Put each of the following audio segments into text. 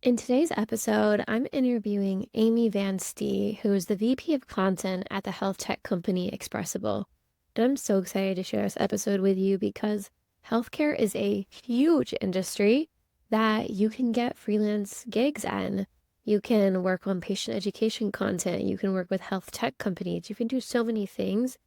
In today's episode, I'm interviewing Amy VanStee, who is the VP of Content at the health tech company Expressable. And I'm so excited to share this episode with you because healthcare is a huge industry that you can get freelance gigs in. You can work on patient education content. You can work with health tech companies. You can do so many things.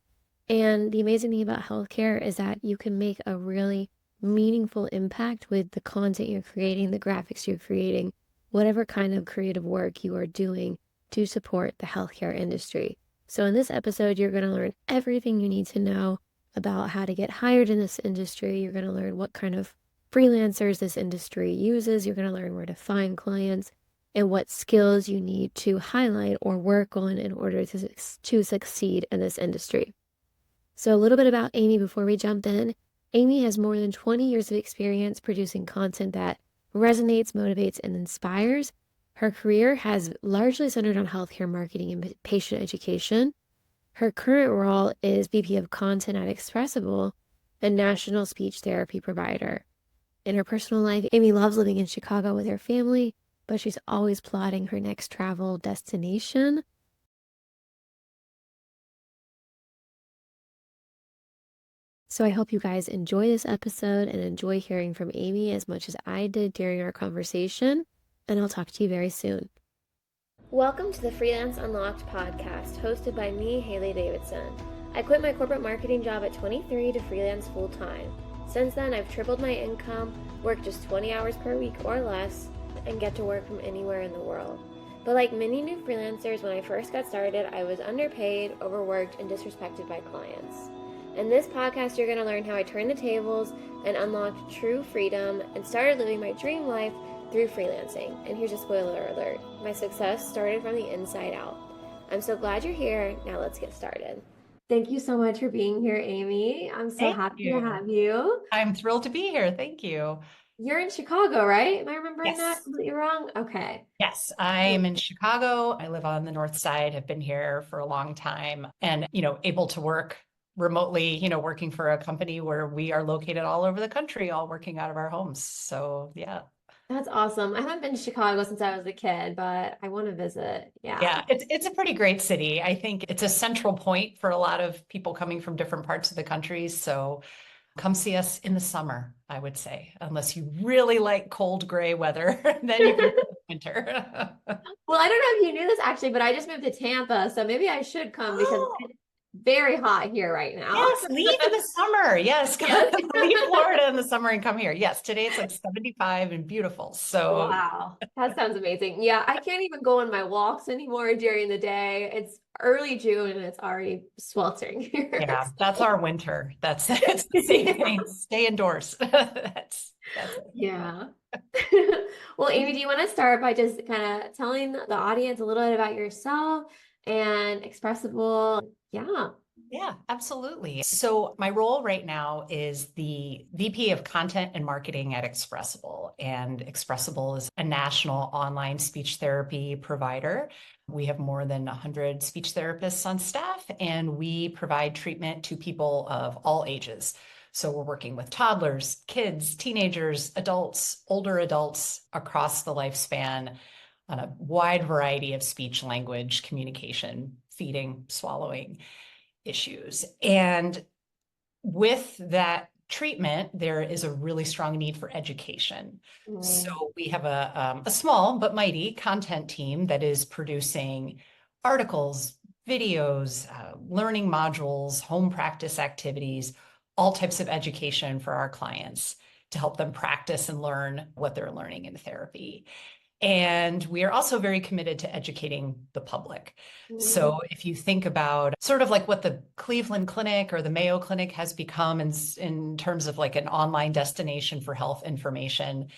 And the amazing thing about healthcare is that you can make a really meaningful impact with the content you're creating, the graphics you're creating, whatever kind of creative work you are doing to support the healthcare industry. So in this episode, you're going to learn everything you need to know about how to get hired in this industry. You're going to learn what kind of freelancers this industry uses. You're going to learn where to find clients and what skills you need to highlight or work on in order to succeed in this industry. So a little bit about Amy before we jump in. Amy has more than 20 years of experience producing content that resonates, motivates, and inspires. Her career has largely centered on healthcare marketing and patient education. Her current role is VP of Content at Expressable, a national speech therapy provider. In her personal life, Amy loves living in Chicago with her family, but she's always plotting her next travel destination. So I hope you guys enjoy this episode and enjoy hearing from Amy as much as I did during our conversation, and I'll talk to you very soon. Welcome to the Freelance Unlocked Podcast, hosted by me, Haley Davidson. I quit my corporate marketing job at 23 to freelance full-time. Since then, I've tripled my income, worked just 20 hours per week or less, and get to work from anywhere in the world. But like many new freelancers, when I first got started, I was underpaid, overworked, and disrespected by clients. In this podcast, you're going to learn how I turned the tables and unlocked true freedom and started living my dream life through freelancing. And here's a spoiler alert. My success started from the inside out. I'm so glad you're here. Now let's get started. Thank you so much for being here, Amy. I'm so happy to have you. I'm thrilled to be here. Thank you. You're in Chicago, right? Am I remembering Yes. that completely wrong? Okay. Yes, I'm in Chicago. I live on the north side, have been here for a long time and, able to work remotely, working for a company where we are located all over the country, all working out of our homes. So, yeah. That's awesome. I haven't been to Chicago since I was a kid, but I want to visit. Yeah, it's a pretty great city. I think it's a central point for a lot of people coming from different parts of the country. So come see us in the summer, I would say, unless you really like cold gray weather, then you can winter. Well, I don't know if you knew this actually, but I just moved to Tampa, so maybe I should come because it's very hot here right now. Yes, leave in the summer. Yes, leave Florida in the summer and come here. Yes, today it's like 75 and beautiful. So wow, that sounds amazing. Yeah, I can't even go on my walks anymore during the day. It's early June and it's already sweltering here. Yeah, that's our winter. It's the same thing. Stay indoors. That's it. Yeah. Well, Amy, do you want to start by just kind of telling the audience a little bit about yourself and Expressable? Yeah, absolutely. So my role right now is the VP of Content and Marketing at Expressable. And Expressable is a national online speech therapy provider. We have more than 100 speech therapists on staff, and we provide treatment to people of all ages. So we're working with toddlers, kids, teenagers, adults, older adults across the lifespan on a wide variety of speech, language, communication, feeding, swallowing issues. And with that treatment, there is a really strong need for education. So we have a small but mighty content team that is producing articles, videos, learning modules, home practice activities, all types of education for our clients to help them practice and learn what they're learning in therapy. And we are also very committed to educating the public. So if you think about sort of like what the Cleveland Clinic or the Mayo Clinic has become in terms of like an online destination for health information,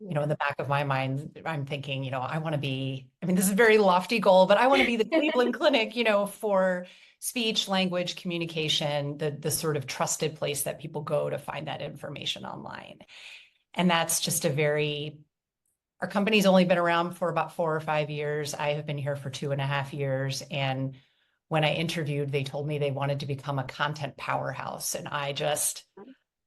in the back of my mind, I'm thinking, I want to be, this is a very lofty goal, but I want to be the Cleveland Clinic, for speech, language, communication, the sort of trusted place that people go to find that information online. And that's just our company's only been around for about 4 or 5 years. I have been here for 2.5 years. And when I interviewed, they told me they wanted to become a content powerhouse. And I just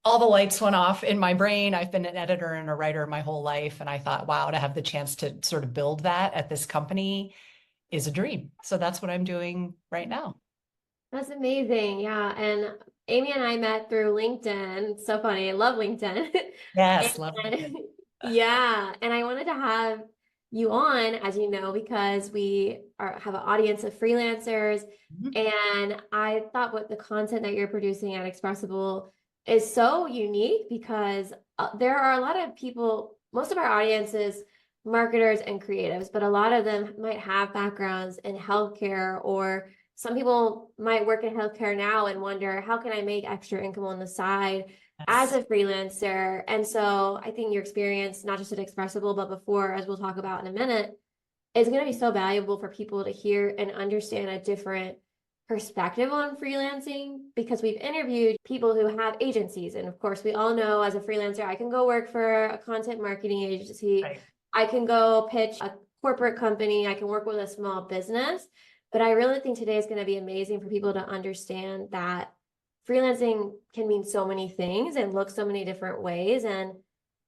all the lights went off in my brain. I've been an editor and a writer my whole life. And I thought, wow, to have the chance to sort of build that at this company is a dream. So that's what I'm doing right now. That's amazing. Yeah. And Amy and I met through LinkedIn. It's so funny. I love LinkedIn. Yes, love it. And yeah. And I wanted to have you on, as you know, because have an audience of freelancers. Mhm. And I thought what the content that you're producing at Expressable is so unique because there are a lot of people, most of our audiences, marketers and creatives, but a lot of them might have backgrounds in healthcare, or some people might work in healthcare now and wonder, how can I make extra income on the side as Yes. a freelancer? And so I think your experience, not just at Expressable, but before, as we'll talk about in a minute, is going to be so valuable for people to hear and understand a different perspective on freelancing, because we've interviewed people who have agencies. And of course, we all know as a freelancer, I can go work for a content marketing agency. Right. I can go pitch a corporate company. I can work with a small business. But I really think today is going to be amazing for people to understand that freelancing can mean so many things and look so many different ways. And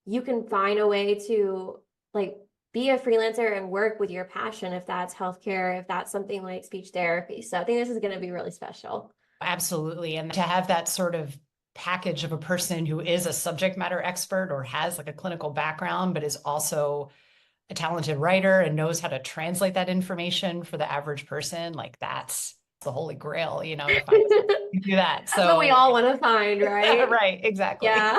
you can find a way to like be a freelancer and work with your passion, if that's healthcare, if that's something like speech therapy. So I think this is going to be really special. Absolutely. And to have that sort of package of a person who is a subject matter expert or has like a clinical background, but is also a talented writer and knows how to translate that information for the average person, like that's the holy grail, to find someone who can do that. That's what we So, all want to find, right? right, exactly. Yeah.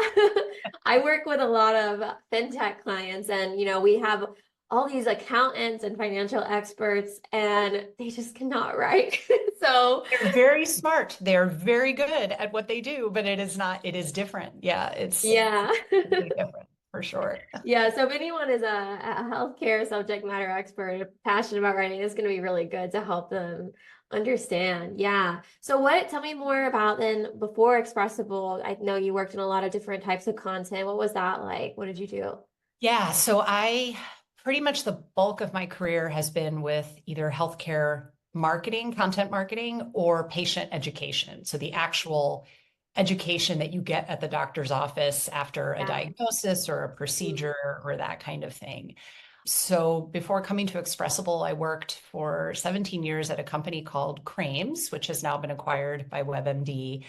I work with a lot of fintech clients, and we have all these accountants and financial experts, and they just cannot write. So They're very smart. They're very good at what they do, but it is different. Yeah, it's yeah. completely different for sure. Yeah, so if anyone is a healthcare subject matter expert, passionate about writing, it's going to be really good to help them understand. Yeah. So tell me more about then before Expressible. I know you worked in a lot of different types of content. What was that like? What did you do? Yeah, so I pretty much the bulk of my career has been with either healthcare marketing, content marketing, or patient education. So the actual education that you get at the doctor's office after a Yeah. diagnosis or a procedure or that kind of thing. So before coming to Expressable, I worked for 17 years at a company called Crames, which has now been acquired by WebMD,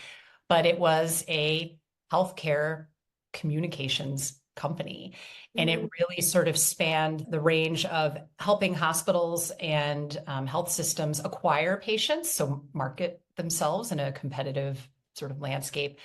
but it was a healthcare communications company. And it Mhm. really sort of spanned the range of helping hospitals and health systems acquire patients, so market themselves in a competitive sort of landscape,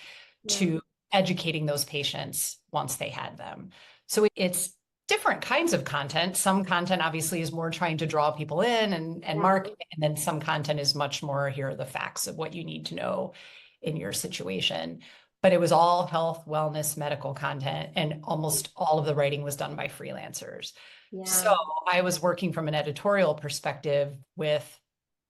Yeah. to educating those patients once they had them. So it's different kinds of content. Some content obviously is more trying to draw people in and Yeah. market, and then some content is much more here are the facts of what you need to know in your situation. But it was all health, wellness, medical content, and almost all of the writing was done by freelancers. So Yeah. I was working from an editorial perspective with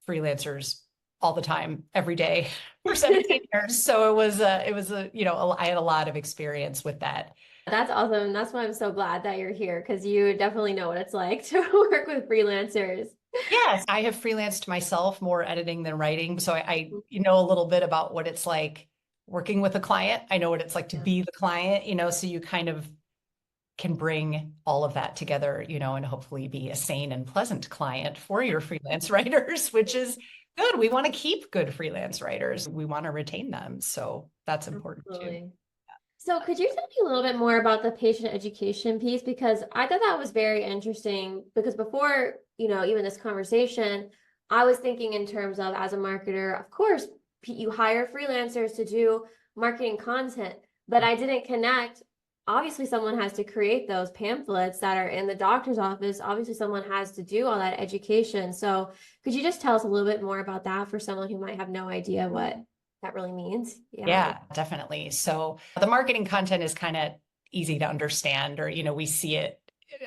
freelancers all the time, every day for 17 years. So I had a lot of experience with that. That's awesome. That's why I'm so glad that you're here, because you definitely know what it's like to work with freelancers. Yes, I have freelanced myself, more editing than writing. So I know a little bit about what it's like working with a client. I know what it's like to Yeah. be the client, so you kind of can bring all of that together, and hopefully be a sane and pleasant client for your freelance writers, which is good. We want to keep good freelance writers. We want to retain them. So that's important too. Absolutely. So could you tell me a little bit more about the patient education piece? Because I thought that was very interesting, because before, even this conversation, I was thinking in terms of, as a marketer, of course, you hire freelancers to do marketing content, but I didn't connect. Obviously, someone has to create those pamphlets that are in the doctor's office. Obviously, someone has to do all that education. So could you just tell us a little bit more about that for someone who might have no idea what that really means? Yeah. Yeah, definitely. So the marketing content is kind of easy to understand, or, we see it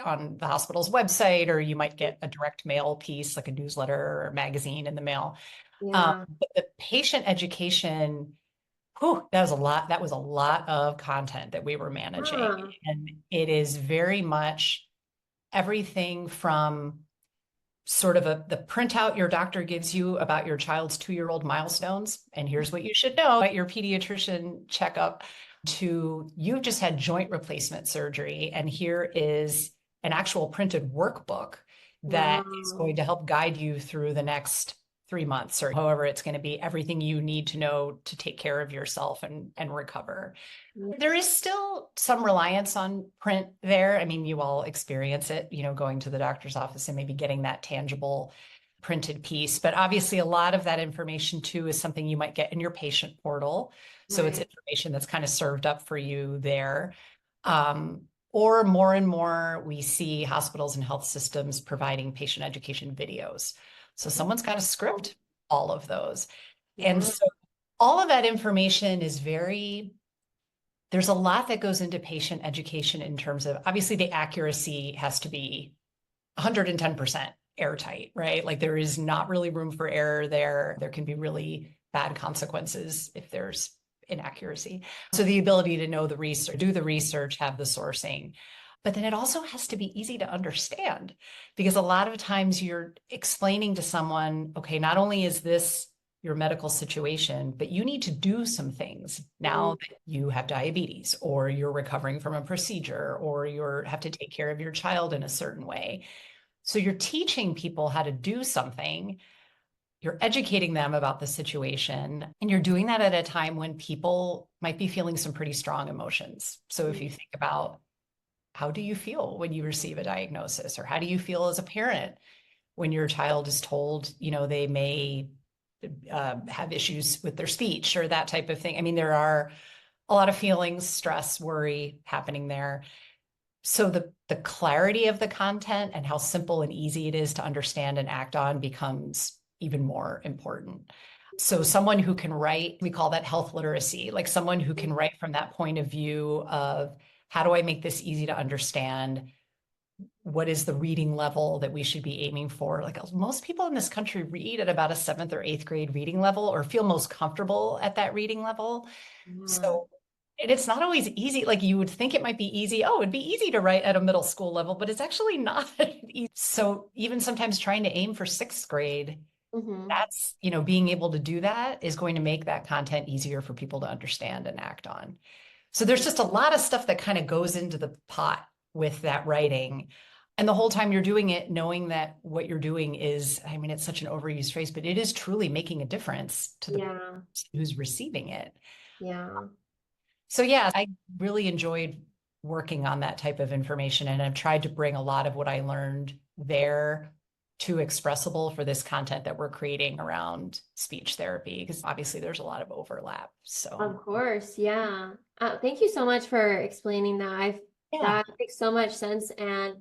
on the hospital's website, or you might get a direct mail piece like a newsletter or magazine in the mail. Yeah. But the patient education, that was a lot. That was a lot of content that we were managing. Huh. And it is very much everything from sort of the printout your doctor gives you about your child's 2-year-old milestones. And here's what you should know at your pediatrician checkup, to you've just had joint replacement surgery, and here is an actual printed workbook that is Wow. going to help guide you through the next 3 months or however it's going to be, everything you need to know to take care of yourself and recover. Yeah. There is still some reliance on print there. I mean, you all experience it, going to the doctor's office and maybe getting that tangible printed piece. But obviously, a lot of that information too is something you might get in your patient portal. So it's Right. information that's kind of served up for you there. Or more and more, we see hospitals and health systems providing patient education videos. So someone's got to script all of those. And Yeah. so all of that information is there's a lot that goes into patient education in terms of obviously the accuracy has to be 110% airtight, right? Like there is not really room for error there. There can be really bad consequences if there's inaccuracy. So the ability to know the research, do the research, have the sourcing. But then it also has to be easy to understand because a lot of times you're explaining to someone, okay, not only is this your medical situation, but you need to do some things now that you have diabetes or you're recovering from a procedure or you have to take care of your child in a certain way. So you're teaching people how to do something, you're educating them about the situation, and you're doing that at a time when people might be feeling some pretty strong emotions. So if you think about how do you feel when you receive a diagnosis, or how do you feel as a parent when your child is told, they may have issues with their speech or that type of thing. I mean, there are a lot of feelings, stress, worry happening there. So the clarity of the content and how simple and easy it is to understand and act on becomes even more important. So someone who can write, we call that health literacy, like someone who can write from that point of view of how do I make this easy to understand? What is the reading level that we should be aiming for? Like most people in this country read at about a 7th or 8th grade reading level or feel most comfortable at that reading level. Yeah. So and it's not always easy. Like you would think it might be easy. Oh, it'd be easy to write at a middle school level, but it's actually not easy. So even sometimes trying to aim for 6th grade, Mm-hmm. that's, being able to do that is going to make that content easier for people to understand and act on. So there's just a lot of stuff that kind of goes into the pot with that writing. And the whole time you're doing it, knowing that what you're doing is, I mean, it's such an overused phrase, but it is truly making a difference to the Yeah. person who's receiving it. Yeah. So yeah, I really enjoyed working on that type of information, and I've tried to bring a lot of what I learned there to Expressable for this content that we're creating around speech therapy, because obviously there's a lot of overlap. So Of course. Yeah. Thank you so much for explaining that. yeah, That makes so much sense. And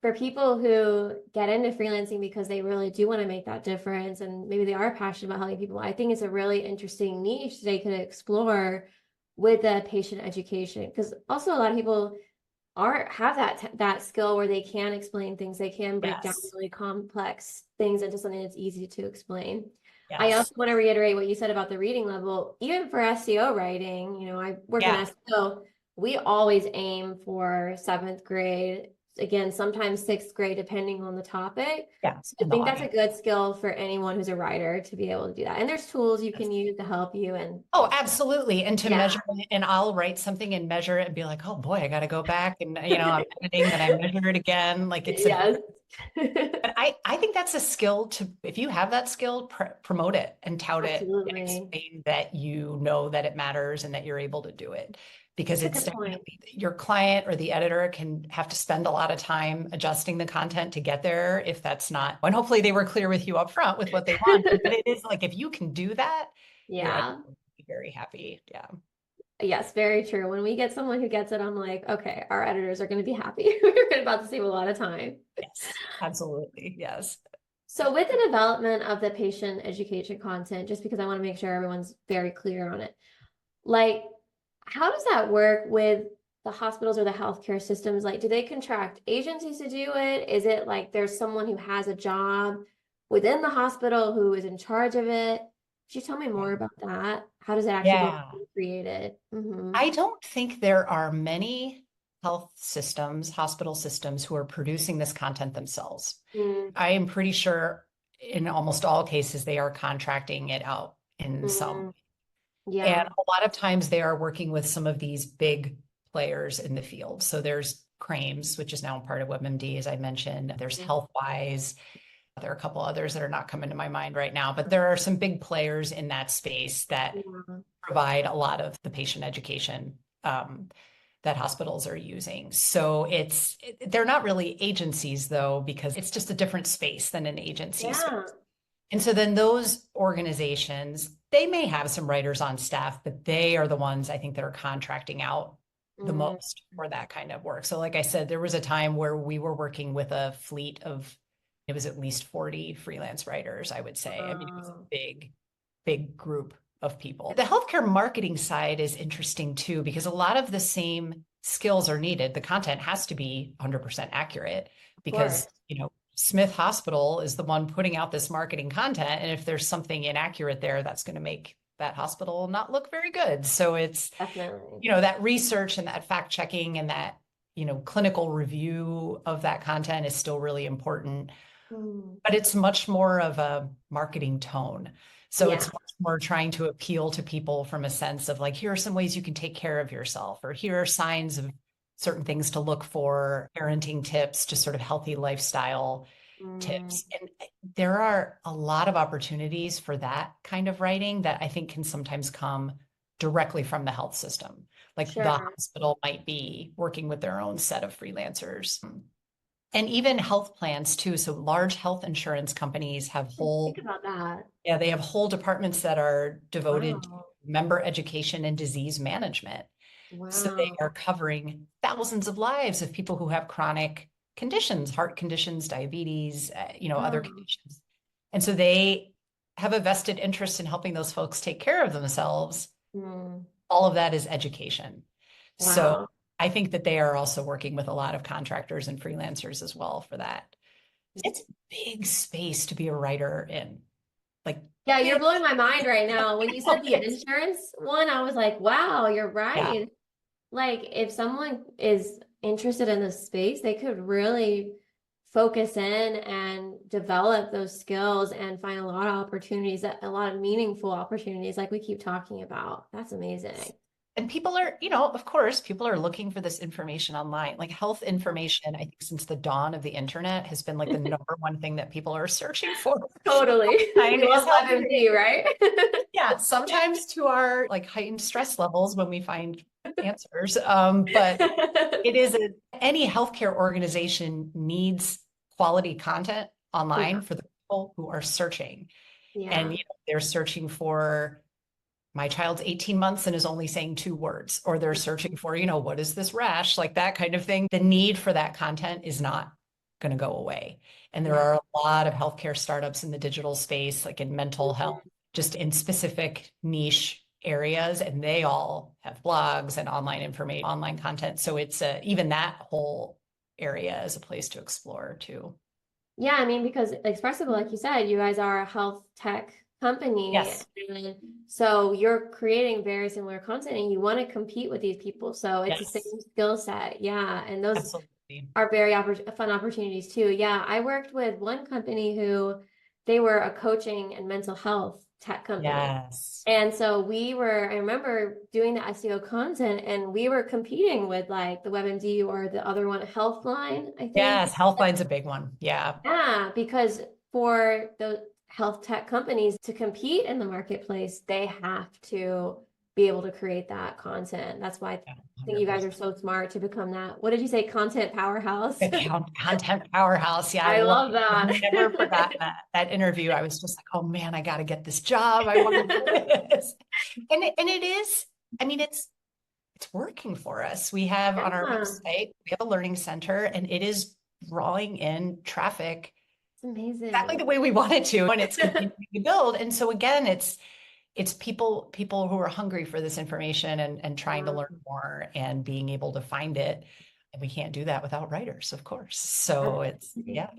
for people who get into freelancing because they really do want to make that difference and maybe they are passionate about helping people, I think it's a really interesting niche they could explore with the patient education. Because also a lot of people are have that skill where they can explain things, they can break down yes, really complex things into something that's easy to explain. I yes, also want to reiterate what you said about the reading level. Even for SEO writing, I work in yeah, SEO, we always aim for 7th grade, again, sometimes 6th grade, depending on the topic. yeah, So I and the think that's a audience. good skill for anyone who's a writer to be able to do that. And there's tools you can use to help you. And Oh, absolutely. And to yeah, measure it, and I'll write something and measure it and be like, oh boy, I got to go back and, I'm editing, then I measure it again. Like yes, but I think that's a skill if you have that skill, promote it and tout it and absolutely. explain that you know that it matters and that you're able to do it. Because That's a it's good point. definitely your client or the editor can have to spend a lot of time adjusting the content to get there if that's not, and hopefully they were clear with you up front with what they wanted. But it is like if you can do that, your editor Yeah. will be very happy. Yeah. Yes, very true. When we get someone who gets it, I'm like, okay, our editors are going to be happy. We're about to save a lot of time. Yes, absolutely. Yes. So with the development of the patient education content, just because I want to make sure everyone's very clear on it, like, how does that work with the hospitals or the healthcare systems? Like, do they contract agencies to do it? Is it like there's someone who has a job within the hospital who is in charge of it? Could you tell me more about that? How does it actually get Yeah. created? Mm-hmm. I don't think there are many health systems, hospital systems who are producing this content themselves. I am pretty sure in almost all cases they are contracting it out in some. Mm-hmm. Yeah. And a lot of times they are working with some of these big players in the field. So there's Crames, which is now part of WebMD, as I mentioned. There's HealthWise. There are a couple others that are not coming to my mind right now, but there are some big players in that space that Yeah. provide a lot of the patient education that hospitals are using. So they're not really agencies though, because it's just a different space than an agency space. Yeah. And so then those organizations, they may have some writers on staff, but they are the ones I think that are contracting out the Mm. most for that kind of work. So like I said, there was a time where we were working with a fleet of, it was at least 40 freelance writers, I would say. I mean, it was a Wow. big group of people. The healthcare marketing side is interesting too, because a lot of the same skills are needed. The content has to be 100% accurate Of course. because, Smith Hospital is the one putting out this marketing content. And if there's something inaccurate there, that's going to make that hospital not look very good. So it's, Definitely. that research and that fact checking and that, clinical review of that content is still really important. Mm. But it's much more of a marketing tone. So Yeah. it's much more trying to appeal to people from a sense of like, here are some ways you can take care of yourself, or here are signs of certain things to look for, parenting tips, just sort of healthy lifestyle Mm. tips. And there are a lot of opportunities for that kind of writing that I think can sometimes come directly from the health system. Like the Sure. hospital might be working with their own set of freelancers. And even health plans too. So large health insurance companies have Think about that. they have whole departments that are devoted to Wow. member education and disease management. So they Wow. are covering thousands of lives of people who have chronic conditions, heart conditions, diabetes, other Wow. conditions. And so they have a vested interest in helping those folks take care of themselves. Mm. All of that is education. So Wow. I think that they are also working with a lot of contractors and freelancers as well for that. It's a big space to be a writer in. Like, Yeah, you're big. blowing my mind right now. When you said the insurance one, I was like, wow, you're Yeah. right. Like, if someone is interested in this space, they could really focus in and develop those skills and find a lot of opportunities, a lot of meaningful opportunities, like we keep talking about. That's amazing. And people are, of course, people are looking for this information online. Like health information, I think since the dawn of the internet has been like the number one thing that people are searching for. Totally. Online We is love health WebMD, right? Yeah, sometimes to our like heightened stress levels when we find answers. But it is any healthcare organization needs quality content Yeah. online for the people who are searching. And Yeah. they're searching for my child's 18 months and is only saying 2 words, or they're searching for, what is this rash, like that kind of thing. The need for that content is not going to go away. And there Yeah. are a lot of healthcare startups in the digital space, like in mental health, just in specific niche areas. And they all have blogs and online information, online content. So it's even that whole area is a place to explore too. Yeah, I mean, because Expressable, like you said, you guys are a health tech company. Yes. And so you're creating very similar content and you want to compete with these people. So it's the Yes. same skill set. Yeah. And those Absolutely. are very fun opportunities too. Yeah. I worked with one company who they were a coaching and mental health tech company. Yes. And so I remember doing the SEO content and we were competing with like the WebMD or the other one, Healthline, I think. Yes. Healthline's a big one. Yeah. Yeah, because for the health tech companies to compete in the marketplace, they have to be able to create that content. That's why I think you guys 100%. are so smart to become that. What did you say? Content powerhouse? The content powerhouse. Yeah, I I love love it. I've that. never forgotten that interview. I was just like, oh man, I got to get this job. I want to do this. And it is, I mean, it's working for us. We have on our Yeah, website, we have a learning center and it is drawing in traffic it's amazing. exactly the way we want it to. And it's continuing to build. And so again, it's people who are hungry for this information and trying to Yeah, learn more and being able to find it. And we can't do that without writers, of course. So it's, absolutely. yeah.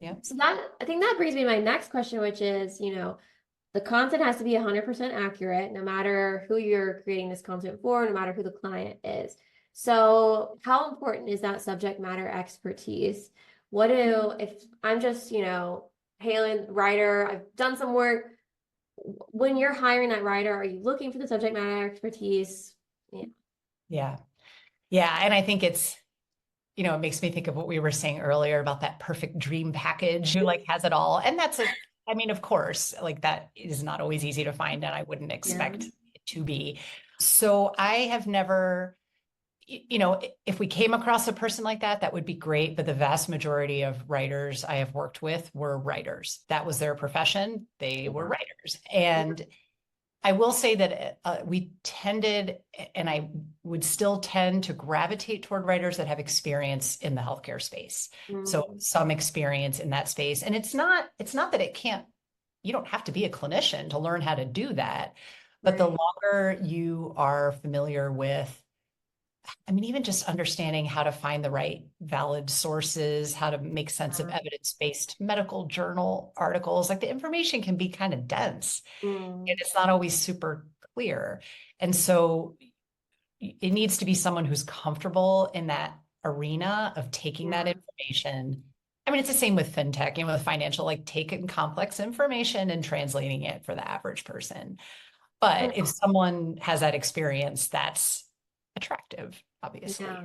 Yeah. So I think that brings me to my next question, which is, the content has to be 100% accurate, no matter who you're creating this content for, no matter who the client is. So how important is that subject matter expertise? If I'm just, hailing writer, I've done some work, when you're hiring that writer, are you looking for the subject matter expertise? Yeah. Yeah. Yeah. And I think it's, it makes me think of what we were saying earlier about that perfect dream package who like has it all. And I mean, of course, like that is not always easy to find, and I wouldn't Yeah. expect it to be. So I have never, if we came across a person like that, that would be great. But the vast majority of writers I have worked with were writers. That was their profession. They were Yeah. writers. And I will say that we tended, and I would still tend to gravitate toward writers that have experience in the healthcare space. So Mm, some experience in that space. And it's not that it can't, you don't have to be a clinician to learn how to do that. But the right. longer you are familiar with, I mean, even just understanding how to find the right valid sources, how to make sense of Yeah. evidence-based medical journal articles, like the information can be kind of dense and Mm, it's not always super clear. And so it needs to be someone who's comfortable in that arena of taking that yeah. information. I mean, it's the same with fintech and with financial, like taking complex information and translating it for the average person. And But if someone has that experience, that's attractive, obviously. yeah.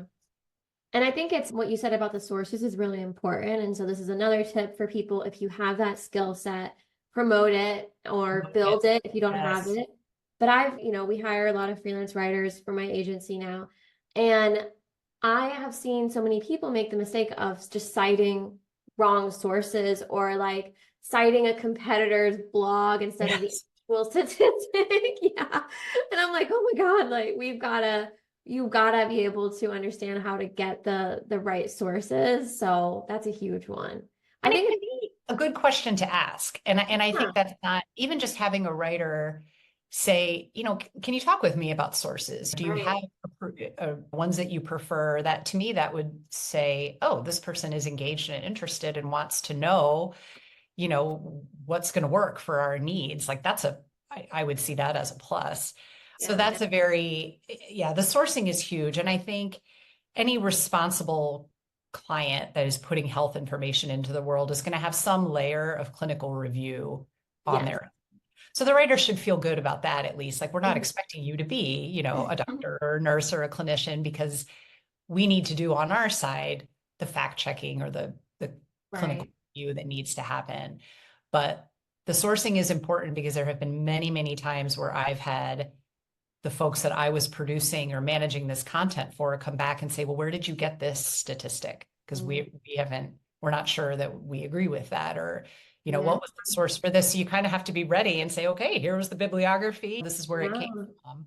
And I think it's what you said about the sources is really important. And so this is another tip for people. If you have that skill set, promote it or build it if you don't have Yes. it. But we hire a lot of freelance writers for my agency now. And I have seen so many people make the mistake of just citing wrong sources or like citing a competitor's blog instead of the Yes. actual statistic. Yeah. And I'm like, oh my God, like you gotta be able to understand how to get the right sources. So that's a huge one. I And it think can be a good question to ask. And I yeah, think that's not even just having a writer say, can you talk with me about sources? Do you right. have ones that you prefer? That to me, that would say, oh, this person is engaged and interested and wants to know, what's going to work for our needs. Like I would see that as a plus. So Yeah. that's the sourcing is huge. And I think any responsible client that is putting health information into the world is going to have some layer of clinical review on Yes. there. So the writer should feel good about that at least. Like we're not Mhm. expecting you to be, a doctor or a nurse or a clinician because we need to do on our side the fact checking or the clinical Right. review that needs to happen. But the sourcing is important because there have been many, many times where I've had the folks that I was producing or managing this content for come back and say, well, where did you get this statistic? Because Mm, we're not sure that we agree with that, or, yeah. what was the source for this? So you kind of have to be ready and say, okay, here was the bibliography. This is where it came Yeah. from.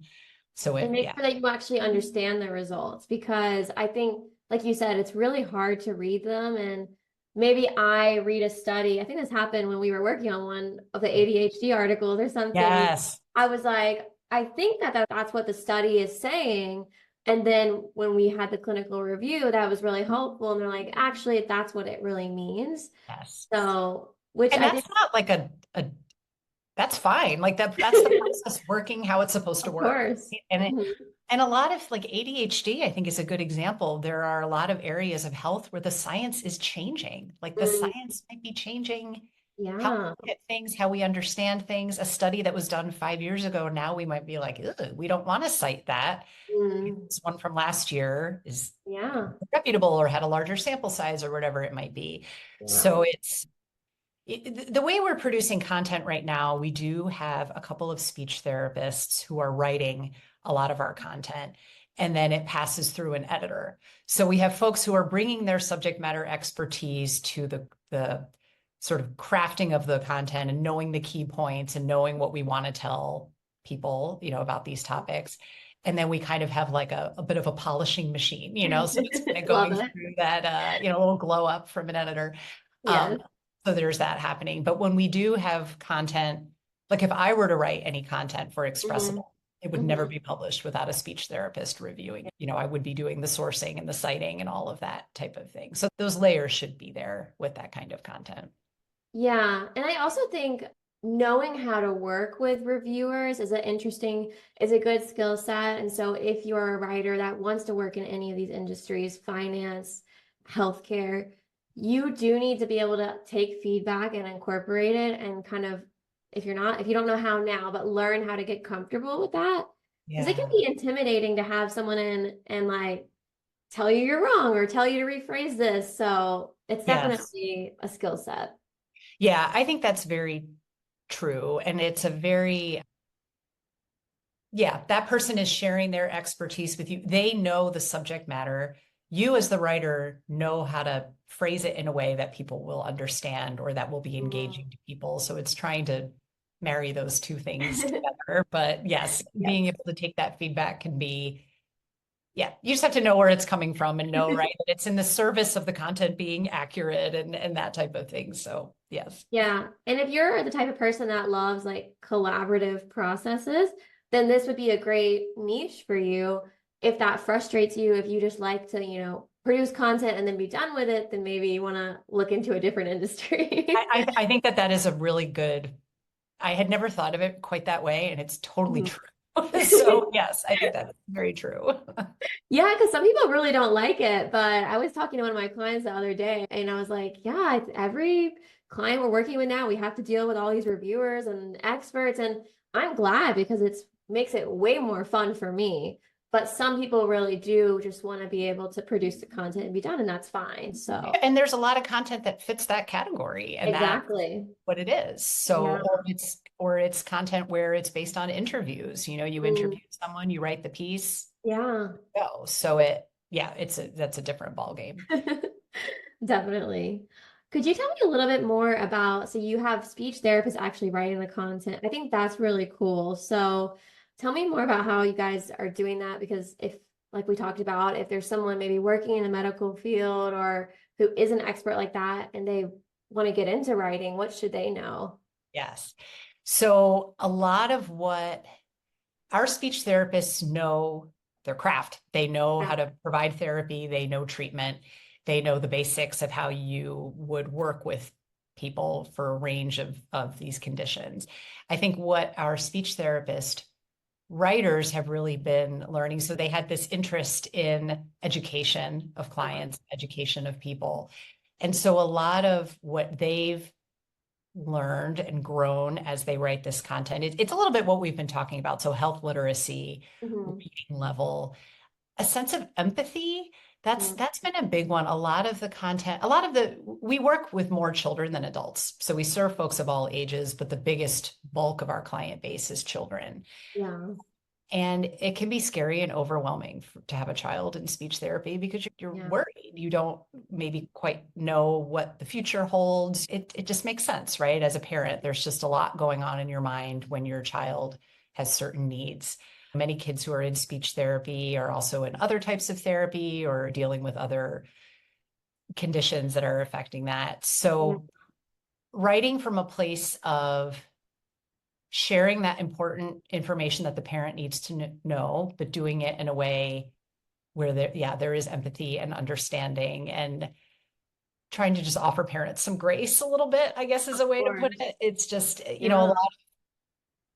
So And make yeah. sure that you actually understand the results because I think, like you said, it's really hard to read them. And maybe I read a study. I think this happened when we were working on one of the ADHD articles or something. Yes. I was like, I think that's what the study is saying. And then when we had the clinical review, that was really helpful. And they're like, actually, that's what it really means. Yes. So, which And I think, that's not like a that's fine. Like that's the process working how it's supposed to of work. course. And it, Mhm. and a lot of like ADHD, I think is a good example. There are a lot of areas of health where the science is changing. Like the Mm, science might be changing how we yeah. look at things, how we understand things. A study that was done 5 years ago, now we might be like, ugh, we don't want to cite that. Mm, This one from last year is yeah. reputable or had a larger sample size or whatever it might be. Yeah. So the way we're producing content right now, we do have a couple of speech therapists who are writing a lot of our content, and then it passes through an editor. So we have folks who are bringing their subject matter expertise to the sort of crafting of the content and knowing the key points and knowing what we want to tell people, about these topics. And then we kind of have like a bit of a polishing machine, so it's kind of Love going it. through that, a little glow up from an editor. Yes. So there's that happening. But when we do have content, like if I were to write any content for Hmm. Expressable, it would never Hmm. be published without a speech therapist reviewing it. I would be doing the sourcing and the citing and all of that type of thing. So those layers should be there with that kind of content. Yeah. And I also think knowing how to work with reviewers is a good skill set. And so if you're a writer that wants to work in any of these industries, finance, healthcare, you do need to be able to take feedback and incorporate it and kind of if you don't know how now, but learn how to get comfortable with that. Because it can Yeah. be intimidating to have someone in and like tell you you're wrong or tell you to rephrase this. So it's Yes. definitely a skill set. Yeah, I think that's very true. And it's a very, yeah, that person is sharing their expertise with you. They know the subject matter. You, as the writer, know how to phrase it in a way that people will understand or that will be engaging to people. So it's trying to marry those two things together. But yes, Yes. being able to take that feedback can be, yeah, you just have to know where it's coming from and know, right, that it's in the service of the content being accurate and that type of thing. So yes. Yeah. And if you're the type of person that loves like collaborative processes, then this would be a great niche for you. If that frustrates you, if you just like to, produce content and then be done with it, then maybe you want to look into a different industry. I think that that is a really good, I had never thought of it quite that way, and it's totally Mhm. true. So yes, I think that's very true. Yeah, because some people really don't like it. But I was talking to one of my clients the other day, and I was like, yeah, every client we're working with now, we have to deal with all these reviewers and experts. And I'm glad because it's makes it way more fun for me. But some people really do just want to be able to produce the content and be done, and that's fine. So And there's a lot of content that fits that category, and that's exactly. what it is. So, Yeah. or it's content where it's based on interviews. You know, you Mm, interview someone, you write the piece, yeah. go. So it, yeah, that's a different ball game. Definitely. Could you tell me a little bit more about, so you have speech therapists actually writing the content. I think that's really cool. So tell me more about how you guys are doing that because if, like we talked about, if there's someone maybe working in the medical field or who is an expert like that and they want to get into writing, what should they know? Yes. So a lot of what our speech therapists know their craft. They know Yeah. how to provide therapy, they know treatment, they know the basics of how you would work with people for a range of these conditions. I think what our speech therapist writers have really been learning. So they had this interest in education of clients, education of people. And so a lot of what they've learned and grown as they write this content. It's a little bit what we've been talking about. So health literacy, Mhm. reading level, a sense of empathy. Mhm. That's been a big one. A lot of the content, a lot of the we work with more children than adults. So we serve folks of all ages, but the biggest bulk of our client base is children. Yeah. And it can be scary and overwhelming to have a child in speech therapy because you're Yeah. worried. You don't maybe quite know what the future holds. It just makes sense, right? As a parent, there's just a lot going on in your mind when your child has certain needs. Many kids who are in speech therapy are also in other types of therapy or dealing with other conditions that are affecting that. Yeah. So, writing from a place of sharing that important information that the parent needs to know, but doing it in a way where there is empathy and understanding and trying to just offer parents some grace a little bit, I guess is Of a way to put course. it. It's just, Yeah. a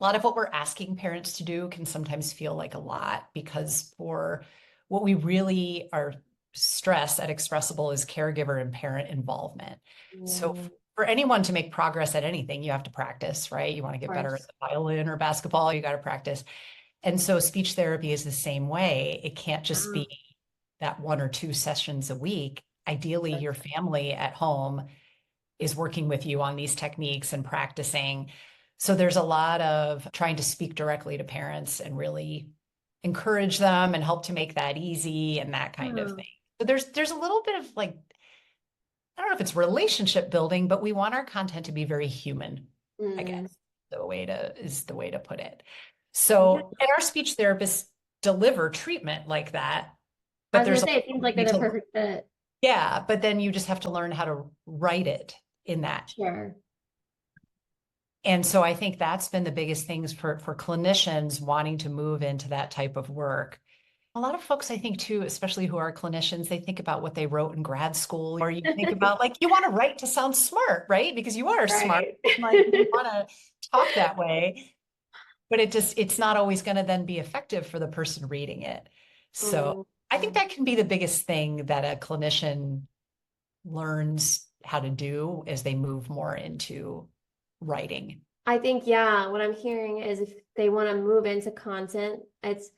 lot of what we're asking parents to do can sometimes feel like a lot because for what we really are stress at Expressable is caregiver and parent involvement. So Yeah. Of for anyone to make progress at anything, you have to practice, right? You want to get better at course. the violin or basketball, you got to practice. And so speech therapy is the same way. It can't just Yeah. be that one or two sessions a week. Ideally, your family at home is working with you on these techniques and practicing. So there's a lot of trying to speak directly to parents and really encourage them and help to make that easy and that kind of Yeah. thing. So there's a little bit of like, I don't know if it's relationship building, but we want our content to be very human, I guess. Mm. The way to put it. Yeah. So, and our speech therapists deliver treatment like that, I but was gonna there's a say, it seems like need they're the to, perfect fit. yeah, but then you just have to learn how to write it in that. Sure. And so I think that's been the biggest things for clinicians wanting to move into that type of work. A lot of folks, I think, too, especially who are clinicians, they think about what they wrote in grad school, or you think about like you want to write to sound smart, right? Because you are smart. Right. Like you want to talk that way, but it's not always going to then be effective for the person reading it. So I think Mhm. that can be the biggest thing that a clinician learns how to do as they move more into writing. I think, yeah, what I'm hearing is if they want to move into content, it's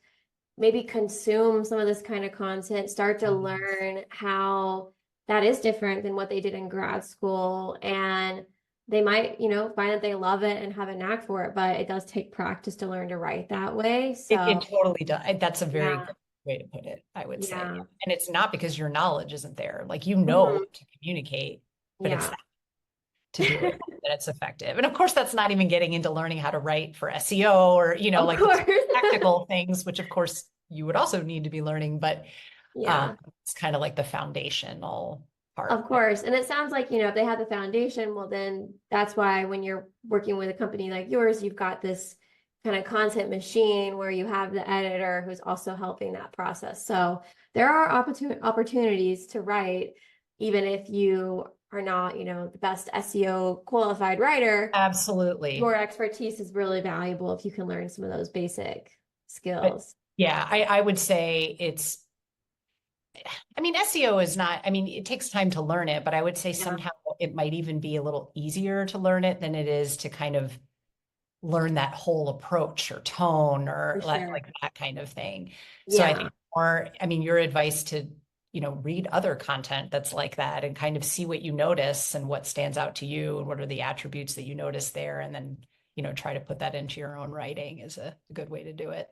maybe consume some of this kind of content, start to Yes. learn how that is different than what they did in grad school. And they might, find that they love it and have a knack for it, but it does take practice to learn to write that way. It So, totally does. That's a very yeah, good way to put it, I would say. yeah. And it's not because your knowledge isn't there. Like you know Mhm. to communicate, but it's Yeah, to do it that it's effective. And of course, that's not even getting into learning how to write for SEO or, of like the course. tactical things, which of course you would also need to be learning, but Yeah. it's kind of like the foundational Of part. course. And it sounds like, if they have the foundation, well, then that's why when you're working with a company like yours, you've got this kind of content machine where you have the editor who's also helping that process. So there are opportunities to write, even if you are not, the best SEO qualified writer. Absolutely. Your expertise is really valuable if you can learn some of those basic But skills. yeah, I would say SEO is not, it takes time to learn it, but I would say Yeah, somehow it might even be a little easier to learn it than it is to kind of learn that whole approach or tone or for like sure. that kind of thing. So I Yeah. think your advice to, read other content that's like that and kind of see what you notice and what stands out to you and what are the attributes that you notice there. And then, try to put that into your own writing is a good way to do it.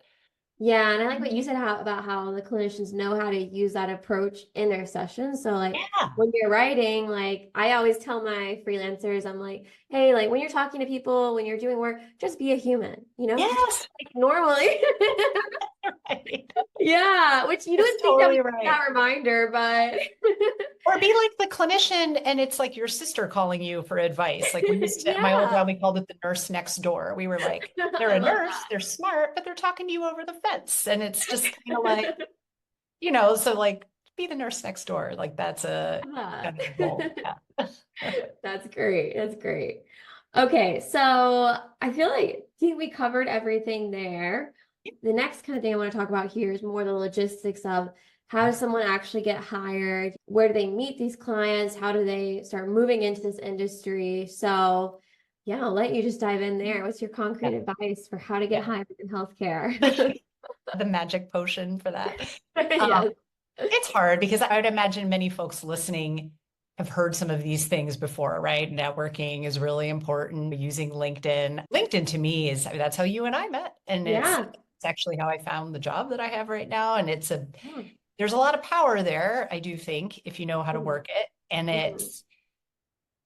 Yeah, and I like what you said about how the clinicians know how to use that approach in their sessions. So like Yeah. when you're writing, like I always tell my freelancers, I'm like, hey, like when you're talking to people, when you're doing work, just be a human, just Yes. like normally. Right. Yeah, which you It's would think that we totally need right. that reminder, but Or be like the clinician and it's like your sister calling you for advice. Like we used to, at my old yeah, job, we called it the nurse next door. We were like, they're I a love nurse, that. they're smart, but they're talking to you over the fence. And it's just kind of like, so like be the nurse next door. Like that's a Yeah. kind of a goal. Yeah. That's great. That's great. Okay, so I feel like I think we covered everything there. The next kind of thing I want to talk about here is more the logistics of how does someone actually get hired? Where do they meet these clients? How do they start moving into this industry? So, yeah, I'll let you just dive in there. What's your concrete Yeah. advice for how to get Yeah. hired in healthcare? The magic potion for that. Um, Yes. It's hard because I would imagine many folks listening have heard some of these things before, right? Networking is really important. Using LinkedIn. LinkedIn to me that's how you and I met. And Yeah. it's actually how I found the job that I have right now. And Yeah. there's a lot of power there, I do think, if you know how to Mhm. work it. And Mhm.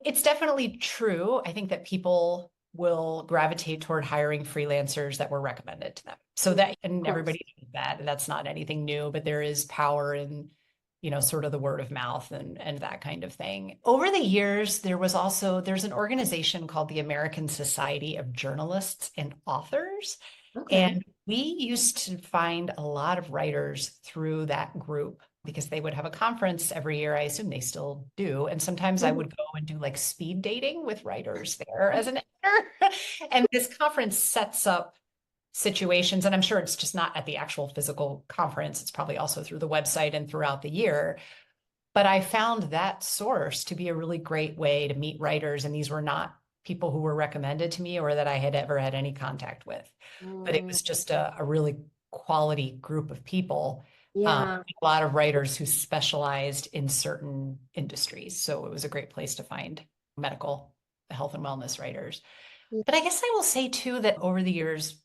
it's definitely true. I think that people will gravitate toward hiring freelancers that were recommended to them. So that, Of and course. everybody knows that, and that's not anything new, but there is power in, sort of the word of mouth and that kind of thing. Over the years, there's an organization called the American Society of Journalists and Authors. Okay. And we used to find a lot of writers through that group because they would have a conference every year. I assume they still do. And sometimes I Mhm. would go and do like speed dating with writers there as an editor. And this conference sets up situations, and I'm sure it's just not at the actual physical conference, it's probably also through the website and throughout the year. But I found that source to be a really great way to meet writers. And these were not people who were recommended to me or that I had ever had any contact with. But it Mm, was just a really quality group of people, yeah. a lot of writers who specialized in certain industries. So it was a great place to find medical, health, and wellness writers. But I guess I will say too that over the years,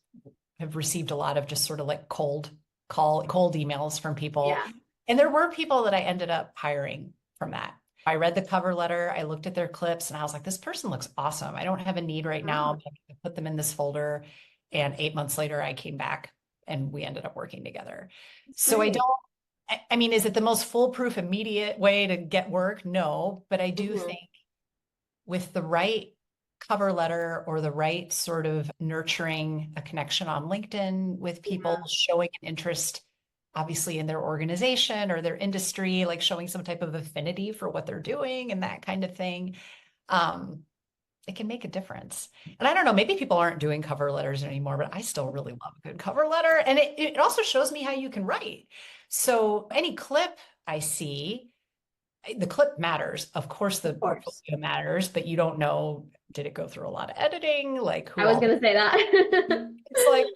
have received a lot of just sort of like cold emails from people. Yeah. And there were people that I ended up hiring from that. I read the cover letter, I looked at their clips, and I was like, this person looks awesome. I don't have a need right now. Oh, I'm going to put them in this folder. And 8 months later, I came back and we ended up working together. that's So I great. don't, is it the most foolproof, immediate way to get work? No, but I do Mhm. think with the right cover letter or the right sort of nurturing a connection on LinkedIn with people, Yeah. showing an interest, obviously, in their organization or their industry, like showing some type of affinity for what they're doing and that kind of thing. Um, it can make a difference. And I don't know, maybe people aren't doing cover letters anymore, but I still really love a good cover letter. And it also shows me how you can write. So any clip I see, the clip matters. Of course, the Of course. portfolio matters, but you don't know, did it go through a lot of editing? Like I who was all, gonna say that. it's like,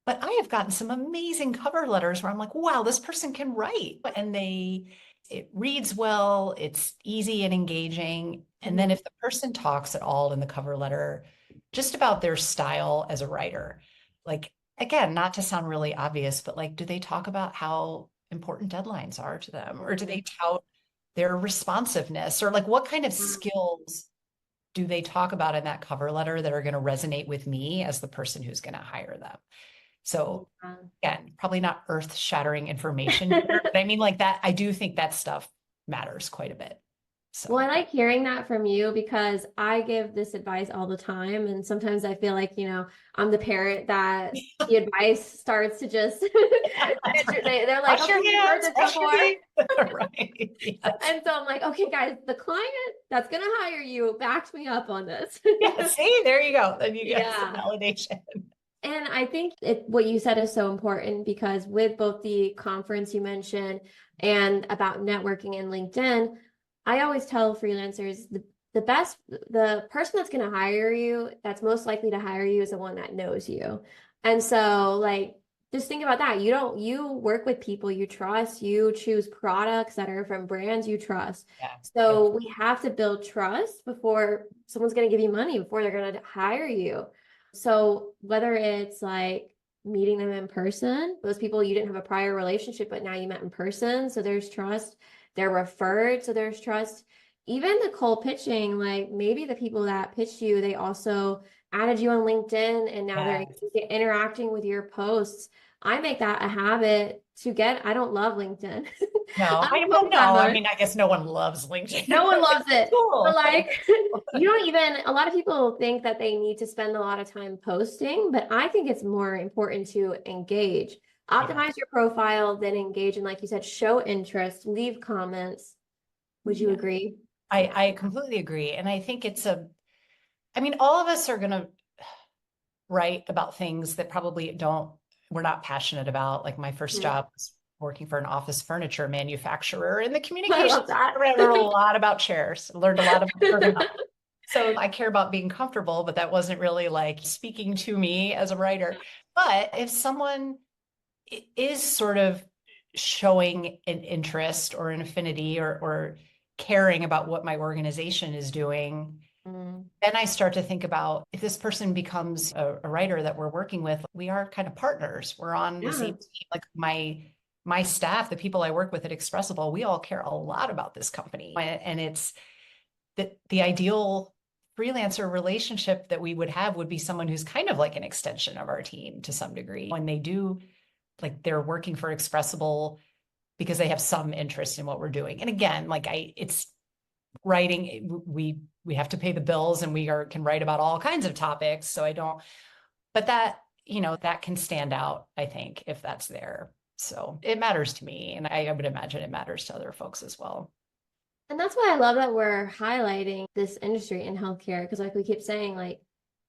but I have gotten some amazing cover letters where I'm like, wow, this person can write. And it reads well, it's easy and engaging. And then if the person talks at all in the cover letter, just about their style as a writer, like, again, not to sound really obvious, but like, do they talk about how important deadlines are to them? Or do they tout their responsiveness? Or like, what kind of skills do they talk about in that cover letter that are going to resonate with me as the person who's going to hire them? So again, probably not earth-shattering information here, but I mean like that, I do think that stuff matters quite a bit. Well, I So like hearing that from you because I give this advice all the time. And sometimes I feel like, I'm the parent that the advice starts to just, that's right. they're like, Wash okay, your you've heard hands, this brush your before. teeth. Right. Yes. And so I'm like, okay, guys, the client that's going to hire you backed me up on this. Yeah, see, there you go. Then you get some Yeah. validation. And I think what you said is so important because with both the conference you mentioned and about networking in LinkedIn, I always tell freelancers the person that's going to hire you, that's most likely to hire you is the one that knows you. And so like, just think about that. You work with people you trust, you choose products that are from brands you trust. Yeah. So we have to build trust before someone's going to give you money, before they're going to hire you. So whether it's like meeting them in person, those people you didn't have a prior relationship, but now you met in person, so there's trust. They're referred, so there's trust. Even the cold pitching, like maybe the people that pitched you, they also added you on LinkedIn and now they're Yes. interacting with your posts. I make that a habit to get, I don't love LinkedIn. No, I I don't well, post that no, I much. mean, I guess no one loves LinkedIn, No one but loves it's a it. But tool. like, you don't even, a lot of people think that they need to spend a lot of time posting, but I think it's more important to engage. Yeah. Optimize your profile, then engage. And like you said, show interest, leave comments. Would you Yeah. agree? Yeah. I completely agree. And I think I mean, all of us are going to write about things that probably we're not passionate about. Like my first Mhm. job was working for an office furniture manufacturer in the I love communications. that. I learned a lot about chairs, learned a lot about ergonomics. So I care about being comfortable, but that wasn't really like speaking to me as a writer. But if someone is sort of showing an interest or an affinity or caring about what my organization is doing, Mm. then I start to think about if this person becomes a writer that we're working with, we are kind of partners. We're on the Yeah. same team. Like my staff, the people I work with at Expressable, we all care a lot about this company. And it's the ideal freelancer relationship that we would have would be someone who's kind of like an extension of our team to some degree. When they do, like they're working for Expressable because they have some interest in what we're doing. And again, like it's writing, we have to pay the bills and can write about all kinds of topics. So I don't, but that can stand out, I think, if that's there. So it matters to me. And I would imagine it matters to other folks as well. And that's why I love that we're highlighting this industry in healthcare because, like we keep saying, like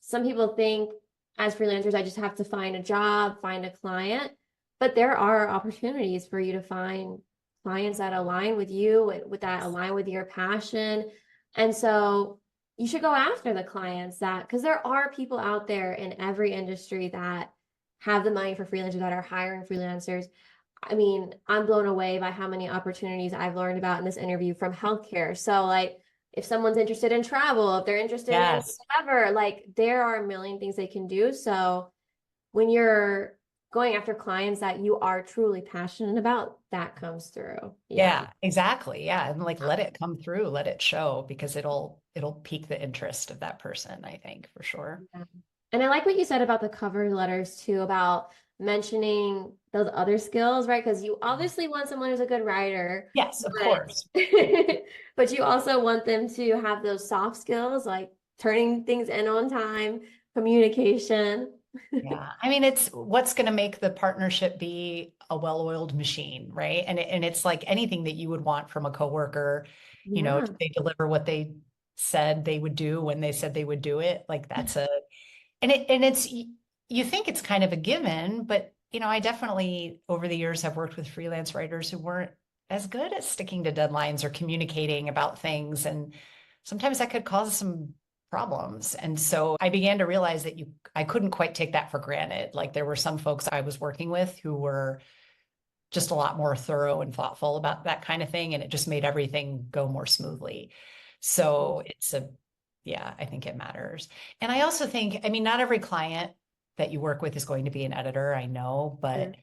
some people think as freelancers, I just have to find a job, find a client, but there are opportunities for you to find clients that align with you and with that Yes. align with your passion. And so you should go after the clients that because there are people out there in every industry that have the money for freelancers that are hiring freelancers. I mean, I'm blown away by how many opportunities I've learned about in this interview from healthcare. So, like, if someone's interested in travel, if they're interested in Yes. whatever, like, there are a million things they can do. So, when you're going after clients that you are truly passionate about, that comes through. Yeah. Yeah, exactly. Yeah. And like let it come through, let it show because it'll pique the interest of that person, I think, for sure. Yeah. And I like what you said about the cover letters too, about mentioning those other skills, right? Because you obviously want someone who's a good writer, Yes, of but course. but you also want them to have those soft skills like turning things in on time, communication. Yeah. I mean, it's what's going to make the partnership be a well-oiled machine, right? And it's like anything that you would want from a coworker, Yeah. they deliver what they said they would do when they said they would do it. Like and it's you think it's kind of a given, but I definitely over the years have worked with freelance writers who weren't as good at sticking to deadlines or communicating about things. And sometimes that could cause some problems. And so I began to realize that I couldn't quite take that for granted. Like there were some folks I was working with who were just a lot more thorough and thoughtful about that kind of thing. And it just made everything go more smoothly. So yeah, I think it matters. And I also think, I mean, not every client that you work with is going to be an editor, I know, but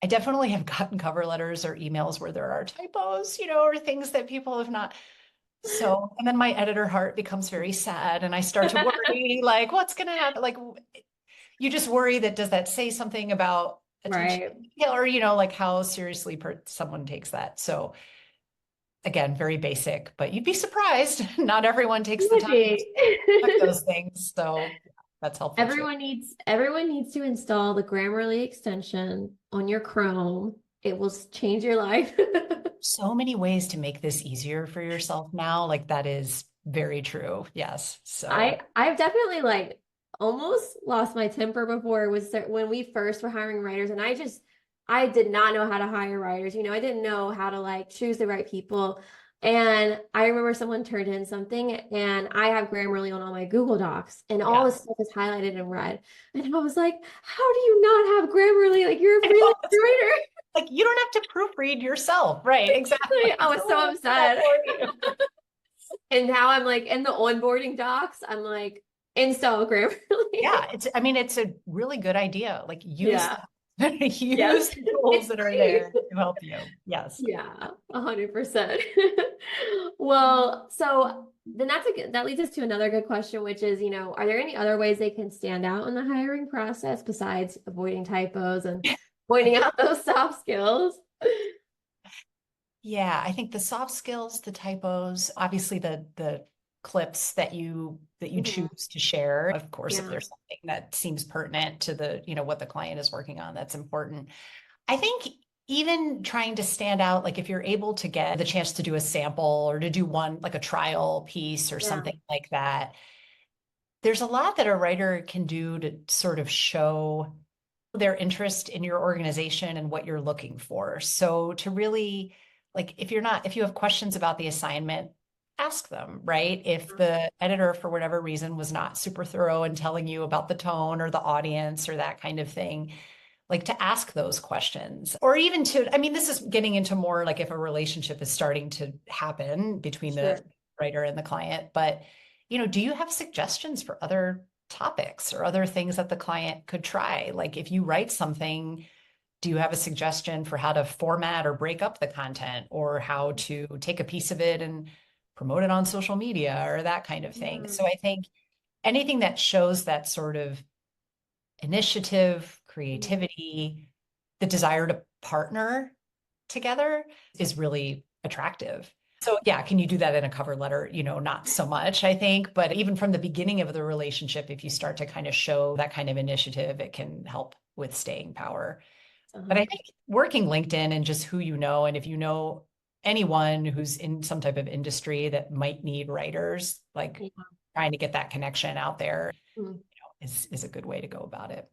I definitely have gotten cover letters or emails where there are typos, or things that people have not. So, and then my editor heart becomes very sad and I start to worry, like, what's going to happen? Like, you just worry that does that say something about attention Right. to detail or, like how seriously someone takes that. So again, very basic, but you'd be surprised. Not everyone takes the time to check those things. So that's helpful too. Everyone needs to install the Grammarly extension on your Chrome. It will change your life. So many ways to make this easier for yourself now. Like that is very true. Yes. So I've definitely like almost lost my temper before. It was when we first were hiring writers, and I did not know how to hire writers. I didn't know how to like choose the right people. And I remember someone turned in something, and I have Grammarly on all my Google Docs, and all yeah. this stuff is highlighted in red. And I was like, how do you not have Grammarly? Like you're a freelance writer. Like you don't have to proofread yourself. Right. Exactly. I was so upset. And now I'm like in the onboarding docs, I'm like install Grammarly. Yeah, it's a really good idea. Like use Yeah. use Yes. the tools It's that are free. there to help you. Yes. Yeah, 100%. Well, so then that leads us to another good question, which is, are there any other ways they can stand out in the hiring process besides avoiding typos and pointing out those soft skills? Yeah, I think the soft skills, the typos, obviously the clips that you Mhm. choose to share. Of course, if Yeah. there's something that seems pertinent to the, what the client is working on, that's important. I think even trying to stand out, like if you're able to get the chance to do a sample or to do one, like a trial piece or Yeah. something like that, there's a lot that a writer can do to sort of show their interest in your organization and what you're looking for. So to really, like, if you have questions about the assignment, ask them, right? If the editor, for whatever reason, was not super thorough in telling you about the tone or the audience or that kind of thing, like to ask those questions. Or even I mean, this is getting into more like if a relationship is starting to happen between the Sure. writer and the client, but, do you have suggestions for other topics or other things that the client could try? Like if you write something, do you have a suggestion for how to format or break up the content or how to take a piece of it and promote it on social media or that kind of thing? Yeah. So I think anything that shows that sort of initiative, Mhm. creativity, the desire to partner together is really attractive. So yeah, can you do that in a cover letter? Not so much, I think, but even from the beginning of the relationship, if you start to kind of show that kind of initiative, it can help with staying power. But I 100%. think working LinkedIn and just who you know, and if you know anyone who's in some type of industry that might need writers, like Yeah. trying to get that connection out there Mhm. is a good way to go about it.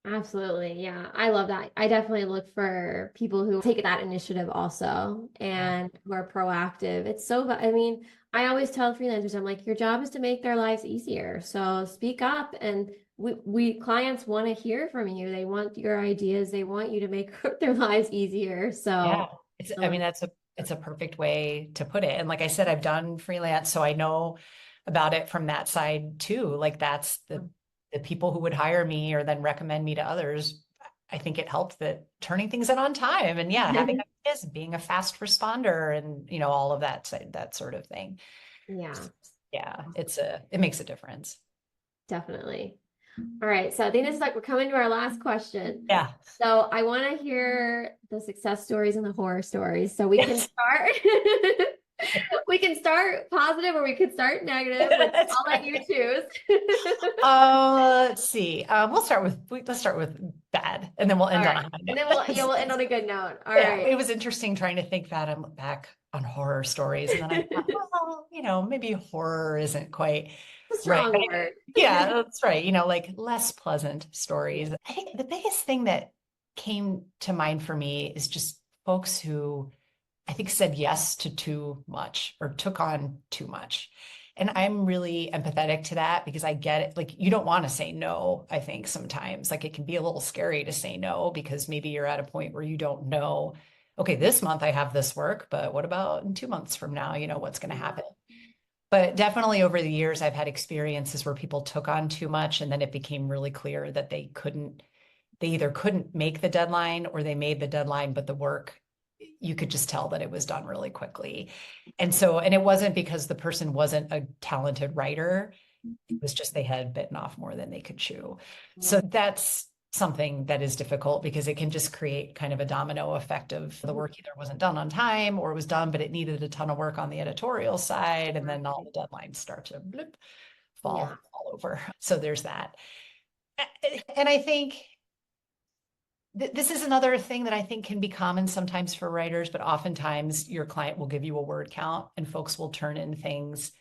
Absolutely. Yeah. I love that. I definitely look for people who take that initiative also Yeah. and who are proactive. I mean, I always tell freelancers, I'm like, your job is to make their lives easier. So speak up, and we clients want to hear from you. They want your ideas. They want you to make their lives easier. Yeah. So I I mean, love it's a perfect way to put it. And like I said, I've done freelance, so I know about it from that side too. Like that's that. the people who would hire me or then recommend me to others. I think it helped that turning things in on time and yeah, having ideas, being a fast responder and all of that sort of thing. Yeah, Yeah, it makes a difference. definitely. All right. So I think this is like we're coming to our last question. Yeah. So I want to hear the success stories and the horror stories. So we can Yes. start we can start positive or we could start negative, which That's I'll let you right. choose. Let's see. Let's start with bad, and then we'll All end on a right. high And note. then we'll end on a good note. All Yeah, right. it was interesting trying to think that I'm back on horror stories, and then I thought, well, maybe horror isn't quite It's a right. strong word. Yeah, that's right. Like less pleasant stories. I think the biggest thing that came to mind for me is just folks who I think, said yes to too much or took on too much. And I'm really empathetic to that because I get it. Like, you don't want to say no, I think sometimes. Like, it can be a little scary to say no because maybe you're at a point where you don't know, okay, this month I have this work, but what about in 2 months from now? What's going to happen? But definitely over the years, I've had experiences where people took on too much and then it became really clear that they either couldn't make the deadline or they made the deadline, but the work, you could just tell that it was done really quickly. And it wasn't because the person wasn't a talented writer. It was just they had bitten off more than they could chew. So that's something that is difficult because it can just create kind of a domino effect of the work either wasn't done on time or was done, but it needed a ton of work on the editorial side. And then all the deadlines start to fall all over. So there's that. And I think this is another thing that I think can be common sometimes for writers, but oftentimes your client will give you a word count and folks will turn in things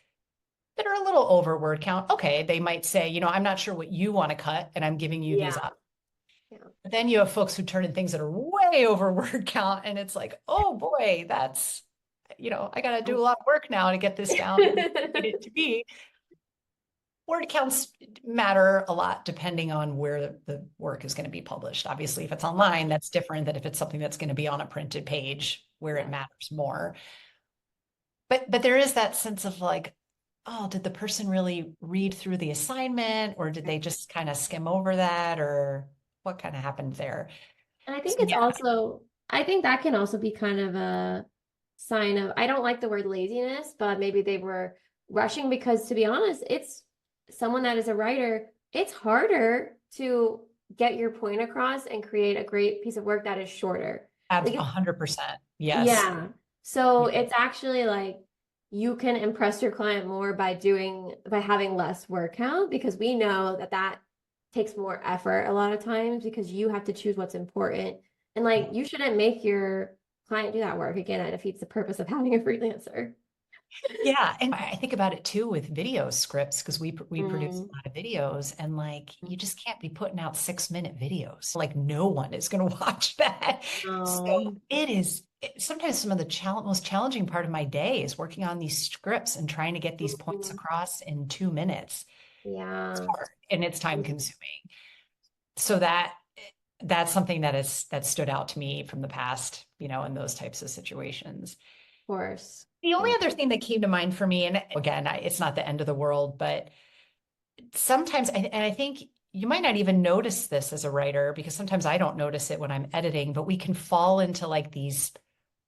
that are a little over word count. Okay, they might say, I'm not sure what you want to cut, and I'm giving you these up. Yeah. But then you have folks who turn in things that are way over word count, and it's like, oh boy, that's, I got to do a lot of work now to get this down to it to be. Word counts matter a lot depending on where the work is going to be published. Obviously, if it's online, that's different than if it's something that's going to be on a printed page where it matters more. But there is that sense of like, oh, did the person really read through the assignment or did they just kind of skim over that or what kind of happened there? And I think I think that can also be kind of a sign of, I don't like the word laziness, but maybe they were rushing because, to be honest, it's someone that is a writer, it's harder to get your point across and create a great piece of work that is shorter. Like 100%. Yes. Yeah. So it's actually like you can impress your client more by having less word count because we know that takes more effort a lot of times because you have to choose what's important. And like you shouldn't make your client do that work. Again, that defeats the purpose of having a freelancer. Yeah. And I think about it too with video scripts because we produce a lot of videos and like you just can't be putting out 6-minute videos. Like no one is going to watch that. So it is sometimes some of the most challenging part of my day is working on these scripts and trying to get these points across in 2 minutes. Yeah. It's hard and it's time consuming. So that's something that stood out to me from the past, in those types of situations. Of course. The only other thing that came to mind for me, and again, it's not the end of the world, but sometimes, and I think you might not even notice this as a writer because sometimes I don't notice it when I'm editing, but we can fall into like these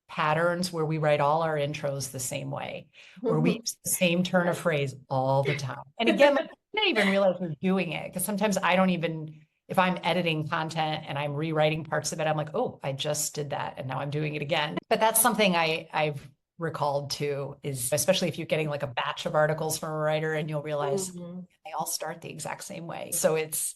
patterns where we write all our intros the same way, or we use the same turn of phrase all the time. And again, like, I didn't even realize we're doing it because sometimes I don't even, if I'm editing content and I'm rewriting parts of it, I'm like, oh, I just did that and now I'm doing it again. But that's something I've recalled too, is especially if you're getting like a batch of articles from a writer and you'll realize they all start the exact same way. So it's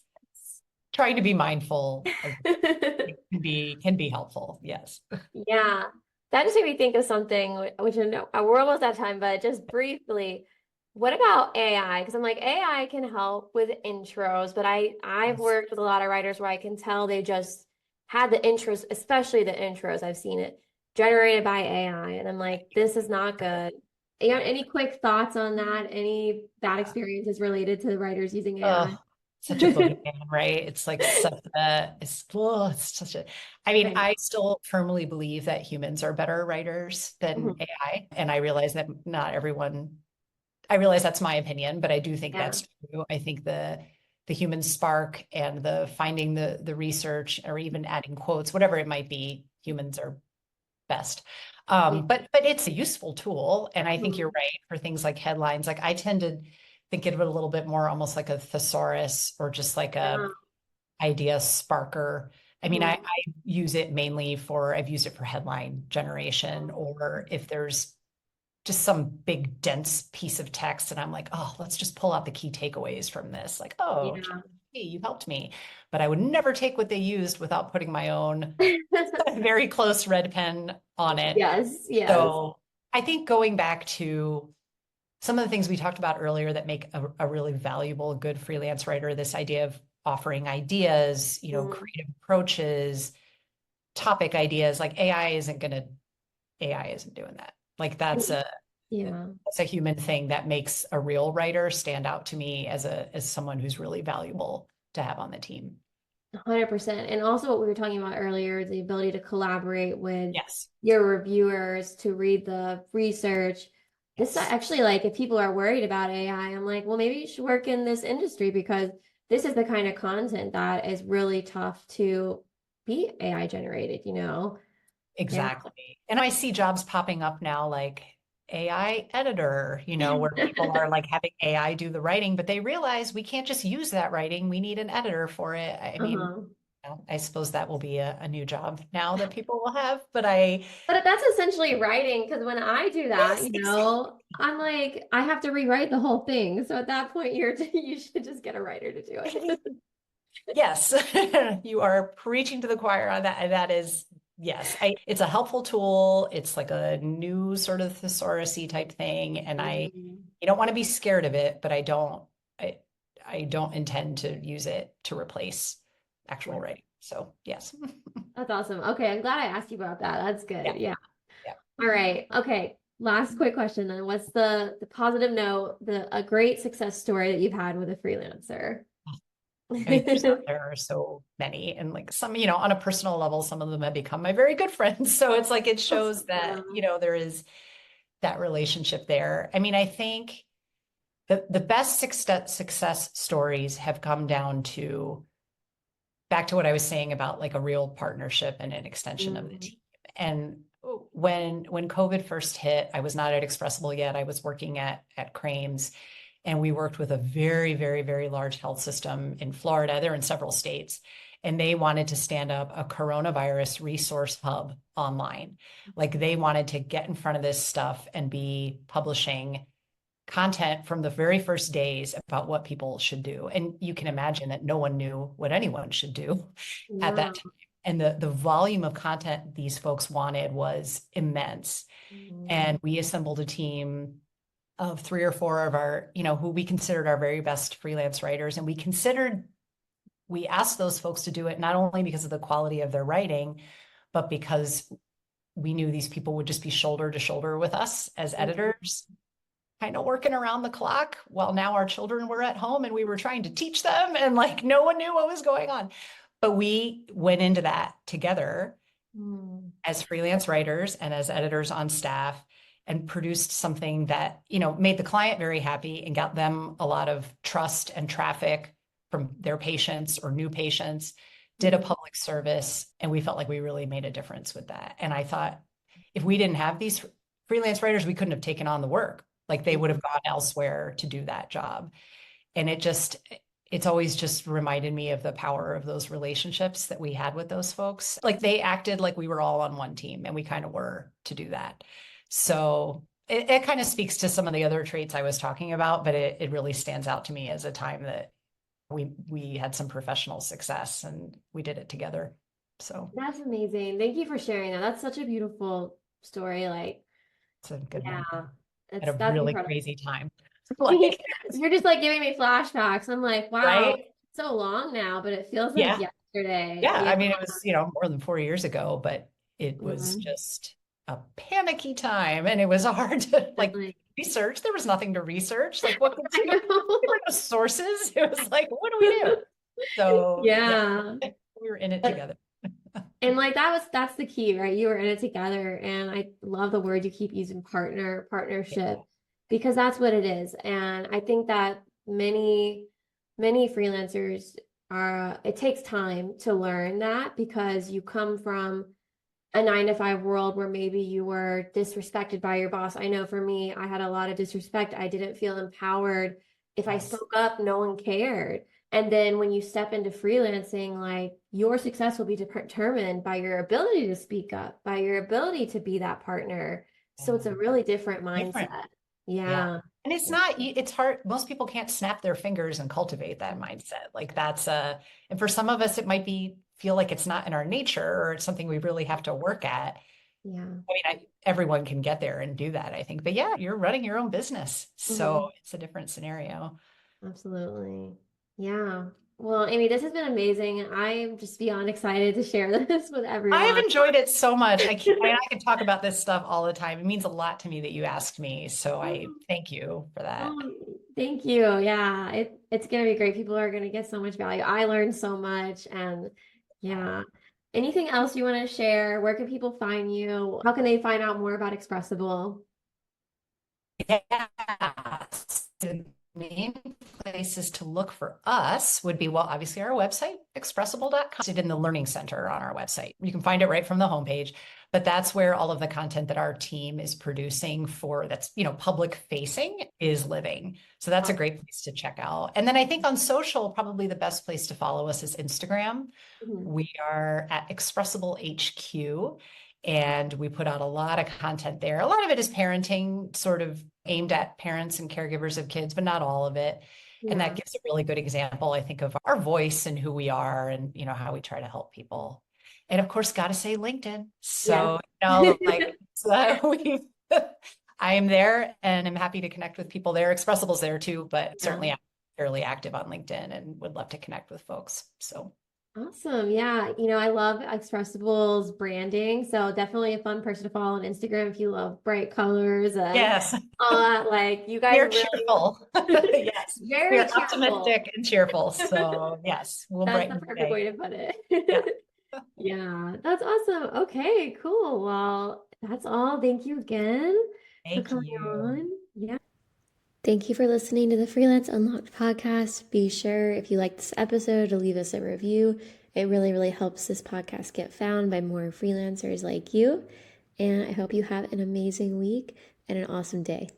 trying to be mindful can be helpful. Yes. Yeah. That just made me think of something, which I know we're almost out of time, but just briefly, what about AI? Because I'm like, AI can help with intros, but I've worked with a lot of writers where I can tell they just had the intros, especially the intros. I've seen it generated by AI, and I'm like, this is not good. Any quick thoughts on that? Any bad experiences related to the writers using AI? Such a boogeyman, right? It's like it's such a, I mean, I still firmly believe that humans are better writers than AI. And I realize that not everyone, I realize that's my opinion, but I do think that's true. I think the human spark and the finding the research or even adding quotes, whatever it might be, humans are best. But it's a useful tool. And I think you're right for things like headlines. Like I tend to think of it a little bit more almost like a thesaurus or just like a idea sparker. I mean, I use it mainly I've used it for headline generation, or if there's just some big dense piece of text and I'm like, oh, let's just pull out the key takeaways from this. Like, oh, hey, you helped me. But I would never take what they used without putting my own very close red pen on it. Yes. So I think going back to some of the things we talked about earlier that make a really valuable, good freelance writer, this idea of offering ideas, creative approaches, topic ideas, like AI isn't going to AI isn't doing that. Like that's a Yeah. human thing that makes a real writer stand out to me as someone who's really valuable to have on the team. 100%. And also what we were talking about earlier, the ability to collaborate with Yes. your reviewers, to read the research. This Yes. actually, like, if people are worried about AI, I'm like, well, maybe you should work in this industry because this is the kind of content that is really tough to be AI generated, you know? Yeah. Exactly. And I see jobs popping up now like AI editor, where people are like having AI do the writing, but they realize we can't just use that writing. We need an editor for it. I mean, Uh-huh. I suppose that will be a new job now that people will have, but But that's essentially writing because when I do that, yes, you exactly. know, I'm like, I have to rewrite the whole thing. So at that point, you should just get a writer to do it. Yes, you are preaching to the choir on that. And that is, yes, it's a helpful tool. It's like a new sort of thesaurus-y type thing. And Mhm. I don't want to be scared of it, but I don't intend to use it to replace actual Right. writing. So yes. That's awesome. Okay, I'm glad I asked you about that. That's Yeah. good. Yeah. Yeah. All right. Okay. Last quick question then. What's the positive note, a great success story that you've had with a freelancer? I mean, there are so many, and like some, on a personal level, some of them have become my very good friends. So it's like it shows that, Awesome. there is that relationship there. I mean, I think the best success stories have come down to back to what I was saying about like a real partnership and an extension of the Mm. team. And when COVID first hit, I was not at Expressable yet. I was working at Crames, and we worked with a very, very, very large health system in Florida. They're in several states, and they wanted to stand up a coronavirus resource hub online. Like they wanted to get in front of this stuff and be publishing content from the very first days about what people should do. And you can imagine that no one knew what anyone should do at Yeah. that time. And the volume of content these folks wanted was immense. Mm. And we assembled a team of 3 or 4 of our, who we considered our very best freelance writers. And we asked those folks to do it not only because of the quality of their writing, but because we knew these people would just be shoulder to shoulder with us as Mhm. editors, kind of working around the clock while now our children were at home and we were trying to teach them and like no one knew what was going on. But we went into that together Mm. as freelance writers and as editors on staff and produced something that, made the client very happy and got them a lot of trust and traffic from their patients or new patients, did a Mhm. public service, and we felt like we really made a difference with that. And I thought if we didn't have these freelance writers, we couldn't have taken on the work. Like they would have gone elsewhere to do that job. And it's always just reminded me of the power of those relationships that we had with those folks. Like they acted like we were all on one team, and we kind of were to do that. So it kind of speaks to some of the other traits I was talking about, but it really stands out to me as a time that we had some professional success and we did it together. So That's amazing. Thank you for sharing that. That's such a beautiful story. Like, it's a good yeah, one. At a that's really incredible. crazy time. Like, You're just like giving me flashbacks. I'm like, wow, right? it's so long now, but it feels like Yeah. yesterday. Yeah, Yeah. I mean, it was, more than 4 years ago, but it was Mhm. just a panicky time and it was hard to like Definitely. research. There was nothing to research. Like, what could I there were know. no sources. It was like, what do we do? So, yeah, Yeah. we were in it But together. and like that's the key, right? You were in it together. And I love the word you keep using, partnership, because that's what it is. And I think that many freelancers it takes time to learn that because you come from a 9 to 5 world where maybe you were disrespected by your boss. I know for me, I had a lot of disrespect. I didn't feel empowered. If I Yes. spoke up, no one cared. And then when you step into freelancing, like your success will be determined by your ability to speak up, by your ability to be that partner. So it's a really different Different. mindset. Yeah. Yeah. And it's not, it's hard. Most people can't snap their fingers and cultivate that mindset. Like and for some of us, it might feel like it's not in our nature or it's something we really have to work at. Yeah. I mean, everyone can get there and do that, I think. But yeah, you're running your own business. So Mhm. it's a different scenario. Absolutely. Yeah. Well, Amy, this has been amazing. I'm just beyond excited to share this with I have everyone. enjoyed it so much. I can talk about this stuff all the time. It means a lot to me that you asked me. So I thank you for that. Oh, thank you. Yeah, it's gonna be great. People are gonna get so much value. I learned so much, and yeah. Anything else you want to share? Where can people find you? How can they find out more about Expressable? Yeah. The main places to look for us would be, well, obviously our website, expressable.com. It's in the Learning Center on our website. You can find it right from the homepage, but that's where all of the content that our team is producing for that's, public facing is living. So that's a great place to check out. And then I think on social, probably the best place to follow us is Instagram. Mhm. We are at Expressable HQ. And we put out a lot of content there. A lot of it is parenting, sort of aimed at parents and caregivers of kids, but not all of it. And that Yeah. gives a really good example, I think, of our voice and who we are and, how we try to help people. And of course, got to say LinkedIn. Yes. So, I am there and I'm happy to connect with people there. Expressible's there too, but Yeah. certainly I'm fairly active on LinkedIn and would love to connect with folks. So, Awesome. Yeah. I love Expressible's branding. So definitely a fun person to follow on Instagram if you love bright colors and yes. all that. Like you We guys are really cheerful. Yes. We very are cheerful. optimistic and cheerful. So yes, we'll That's the brighten the perfect day. way to put Yeah. it. Yeah, that's awesome. Okay, cool. Well, that's all. Thank you again for Thank coming you. on. Yeah. Thank you for listening to the Freelance Unlocked podcast. Be sure, if you like this episode, to leave us a review. It really, really helps this podcast get found by more freelancers like you. And I hope you have an amazing week and an awesome day.